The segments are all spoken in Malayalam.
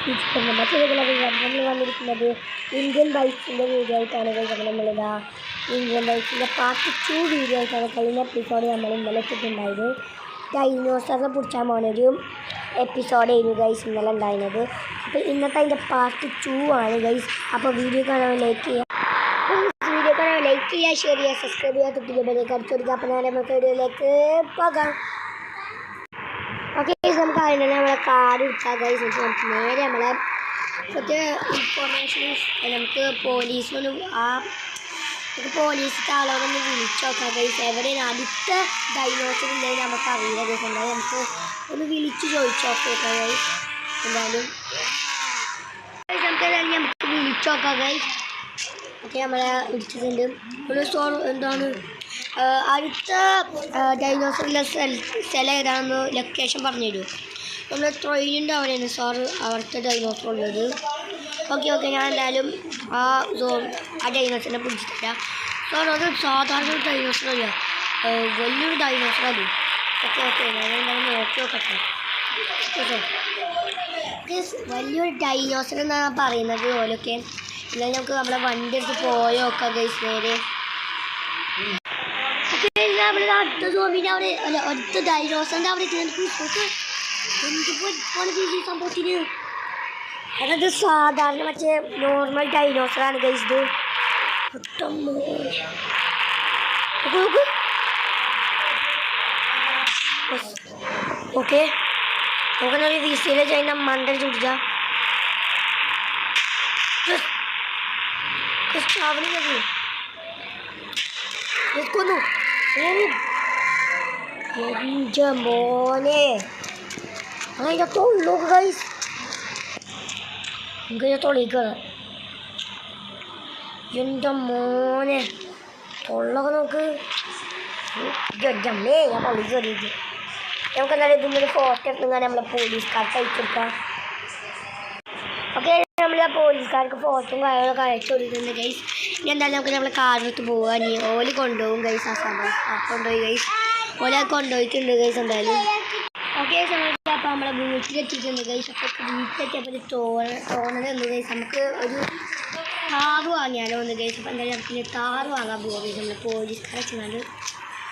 നമ്മൾ വന്നിരിക്കുന്നത് ഇന്ത്യൻ ബൈക്സിൻ്റെ വീഡിയോ ആയിട്ടാണ്. നമ്മളിതാ ഇന്ത്യൻ ബൈക്സിൻ്റെ പാർട്ട് 2 വീഡിയോ ആയിട്ടാണ് കഴിഞ്ഞ എപ്പിസോഡ് നമ്മൾ ഇന്നലെ ഇട്ടിട്ടുണ്ടായത്. ഡൈനോസറിനെ പിടിച്ചാൽ പോകുന്നൊരു എപ്പിസോഡായിരുന്നു ഗൈസ് ഇന്നലെ ഉണ്ടായിരുന്നത്. അപ്പോൾ ഇന്നത്തെ അതിൻ്റെ പാർട്ട് 2 ആണ് ഗൈസ്. അപ്പോൾ വീഡിയോ കാണാൻ ലൈക്ക് ചെയ്യുക, ഷെയർ ചെയ്യുക, സബ്സ്ക്രൈബ് ചെയ്യുക, തൊട്ടിലേക്ക് അടിച്ചു കൊടുക്കുക. അപ്പോൾ നമുക്ക് വീഡിയോയിലേക്ക് പോകാം. ഓക്കെ ഗൈസ്, നമുക്ക് അതിന് നമ്മളെ കാർ എടുക്കാം ഗൈസ്. നമുക്ക് നേരെ നമ്മളെ കുറച്ച് ഇൻഫോർമേഷൻസ് നമുക്ക് പോലീസിനൊന്ന് പോലീസ് ആളോടൊന്ന് വിളിച്ചു നോക്കാം ഗൈസ്. എവിടെയാണ് അടുത്ത ഡൈനോസർ ഉണ്ടെങ്കിൽ നമുക്ക് അറിയില്ല ഗൈസ്. എന്തായാലും നമുക്ക് ഒന്ന് വിളിച്ച് ചോദിച്ചു നോക്കാം ഗൈസ്. എന്തായാലും നമുക്ക് വിളിച്ചു നോക്കാം ഗൈസ്. ഓക്കെ, നമ്മളെ വിളിച്ചിട്ടുണ്ട്. ഒരു എന്താണ് അടുത്ത ഡൈനോസറിൻ്റെ സ്ഥലം ഏതാണെന്ന് ലൊക്കേഷൻ പറഞ്ഞു തരുമോ? നമ്മൾ ട്രെയിനിൻ്റെ അവിടെയാണ് സാർ അവിടുത്തെ ഡൈനോസർ ഉള്ളത്. ഓക്കെ, ഞാൻ എന്തായാലും ആ ഡൈനോസറിനെ പിടിച്ചിട്ടില്ല സാർ. അത് സാധാരണ ഒരു ഡൈനോസറല്ല, വലിയൊരു ഡൈനോസറാണ്. ഓക്കെ ഞാൻ എന്തായാലും നോക്കി നോക്കട്ടെ. ഓക്കെ, വലിയൊരു ഡൈനോസർ എന്നാണ് പറയുന്നത് ഓലൊക്കെ. എന്നാൽ നമുക്ക് നമ്മളെ വണ്ടി എടുത്ത് പോയോ നോക്കാം ഗൈസ് നേരെ. നമ്മൾ അടുത്ത സോമിൻ്റെ അവിടെ അല്ല അടുത്ത ഡൈനോസറിൻ്റെ അവിടെ സംഭവത്തിന് അതായത് സാധാരണ മറ്റേ നോർമൽ ഡൈനോസറാണ് ഗൈസ്. ഇത് ഓക്കെ നമുക്കെന്നാൽ വിസിയിൽ ചെയ്യുന്ന മണ്ടൽ ചുടിച്ചാൽ നിൽക്കുന്നു. എൻ്റെ മോനെ അതിൻ്റെ തൊള്ളു ഗൈസ്, എനിക്കതിൻ്റെ തൊള്ളിക്കാണ്. എൻ്റെ മോനെ തൊള്ളൊക്കെ നോക്ക്. ജമ്മേ ഞാൻ തൊള്ളി കയറിയിട്ട് നമുക്ക് എന്തായാലും ഇതിൻ്റെ ഫോട്ടോ എടുത്തെങ്കിൽ നമ്മളെ പോലീസുകാർക്ക് അയച്ചു കൊടുക്കാം. ഓക്കെ, നമ്മൾ ആ പോലീസുകാർക്ക് ഫോട്ടോയും കാര്യങ്ങളൊക്കെ അയച്ചു കൊടുക്കുന്നുണ്ട് ഗൈസ്. ഇനി എന്തായാലും നമുക്ക് നമ്മളെ കാറിനടുത്ത് പോകാൻ ഓല് കൊണ്ടുപോകും ഗൈസ്. ആ സമയം കൊണ്ടുപോയി ഗൈസ്, ഓലെ കൊണ്ടുപോയിട്ടുണ്ട് ഗൈസ് എന്തായാലും. ഓക്കെ, അപ്പോൾ നമ്മളെ വീട്ടിലെത്തിയിട്ടുണ്ട് ഗൈസ്. അപ്പോൾ വീട്ടിലെത്തിയപ്പോൾ തോന്നണത് എന്ത് ഗൈസ്, നമുക്ക് ഒരു താറ് വാങ്ങിയാലോ ഒന്ന് ഗൈസ്. അപ്പോൾ എന്തായാലും നമുക്ക് താറ് വാങ്ങാൻ പോവുക ഗൈസ്. നമ്മളെ പോലീസുകാരെ ചെന്നാണ്ട്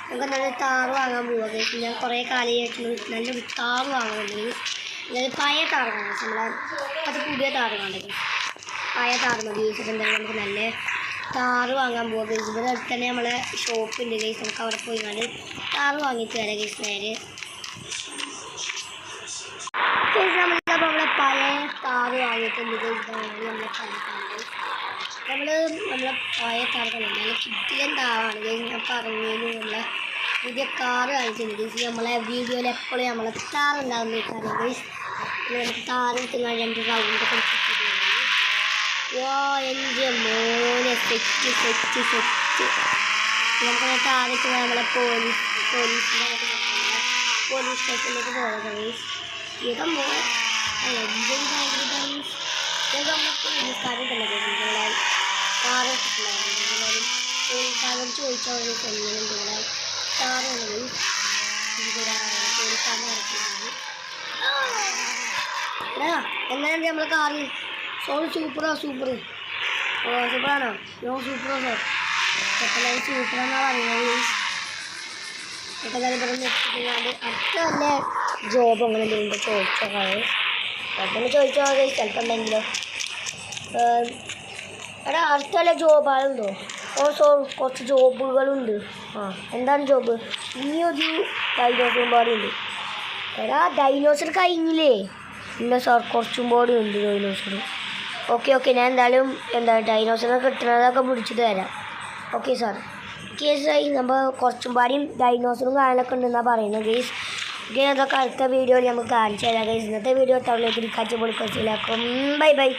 നമുക്ക് നല്ല താറ് വാങ്ങാൻ പോവുക ഗൈസ്. ഞാൻ കുറേ കാലമായിട്ട് നല്ലൊരു താറ് വാങ്ങുന്നുണ്ട് ഗൈസ്. അതായത് പഴയ താറ് വാങ്ങാം, നമ്മളെ അത് പുതിയ താറ് വേണ്ട ഗൈസ്. പഴയ താറ് മതി ഗൈസ്. അപ്പോൾ എന്തായാലും നമുക്ക് നല്ല താറ് വാങ്ങാൻ പോവുക ഗൈസ്. ഇവിടെ അടുത്ത് തന്നെ നമ്മളെ ഷോപ്പുണ്ട് ഗൈസ്. നമുക്ക് അവിടെ പോയി കണ്ട് താറ് വാങ്ങിയിട്ട് വരാം ഗൈസ് നേരെ. നമ്മളിപ്പോൾ നമ്മളെ പഴയ താറ് വാങ്ങിയിട്ടുണ്ട് ഗൈസ്. നമ്മളെ നമ്മളെ പഴയ താറ് നല്ല കിട്ടിയ താറാണ് ഗൈസ്. ഞാൻ പറഞ്ഞതിനുള്ള പുതിയ കാറ് വാങ്ങിച്ചിട്ടുണ്ട് ഗൈസ്. നമ്മളെ വീഡിയോയിൽ എപ്പോഴും നമ്മളെ താറുണ്ടാകുന്ന കാര്യം ഗൈസ്. നമുക്ക് താറ് കിട്ടുന്ന 2 റൗണ്ട് കളിച്ചിട്ടുണ്ട്. എൻ്റെ മോനെ സെറ്റ് നമുക്ക് താറിട്ട് നമ്മളെ പോലീസ് സ്റ്റേഷനിലേക്ക് പോകാം ഗൈസ്. ഇതൊക്കെ നമ്മളെ പോലീസുകാരുണ്ടല്ലോ ഗൈസ്. നമ്മളെ കാറ് ഇട്ടിട്ടുണ്ടായിരുന്നു. പോലീസുകാരോട് ചോദിച്ചാൽ ഒരു കൊല്ലുന്നുണ്ട് ഇവിടെ താറാണ് ഗൈസ്. പോലീസുകാരനെ ഇറക്കിയിട്ടുണ്ട്. എങ്ങനെയുണ്ട് നമ്മളെ കാറ്? സൂപ്പറാണോ? സൂപ്പറോ സാർ? എപ്പോഴും സൂപ്പറാണെന്നാണ് പറയുന്നത്. ഇപ്പോൾ തന്നെ ഇവിടെ നിർത്തിക്കാണ്ട് അടുത്ത തന്നെ ജോബ് അങ്ങനെ എന്തെങ്കിലും ചോദിച്ചോക്കാതെ പെട്ടെന്ന് ചോദിച്ചോ ചിലപ്പോൾ ഉണ്ടെങ്കിലോ. എടാ അടുത്ത വല്ല ജോബുകളുണ്ടോ? കുറച്ച് ജോബുകളുണ്ട്. എന്താണ് ജോബ്? ഇനിയൊരു ഡൈനോസറും പാടുണ്ട്. എടാ ഡൈനോസർ കഴിഞ്ഞില്ലേ? ഇല്ല സാർ, കുറച്ചും പാടി ഉണ്ട് ഡൈനോസർ. ഓക്കെ ഞാൻ എന്തായാലും ഡൈനോസറിനെ കിട്ടുന്നതൊക്കെ പിടിച്ചിട്ട് തരാം. Okay sir. കേസായി നമ്മൾ കുറച്ചും പാടിയും ഡൈനോസറും കാര്യങ്ങളൊക്കെ ഉണ്ടെന്നാണ് പറയുന്നത് ഗൈസ്. ഓക്കെ, അതൊക്കെ അടുത്ത വീഡിയോയിൽ നമുക്ക് കാണിച്ചു തരാം ഗൈസ്. ഇന്നത്തെ വീഡിയോ ടൗണിലേക്ക് കാഴ്ച പൊളിക്കാച്ചില്ലാക്കും. ബൈ.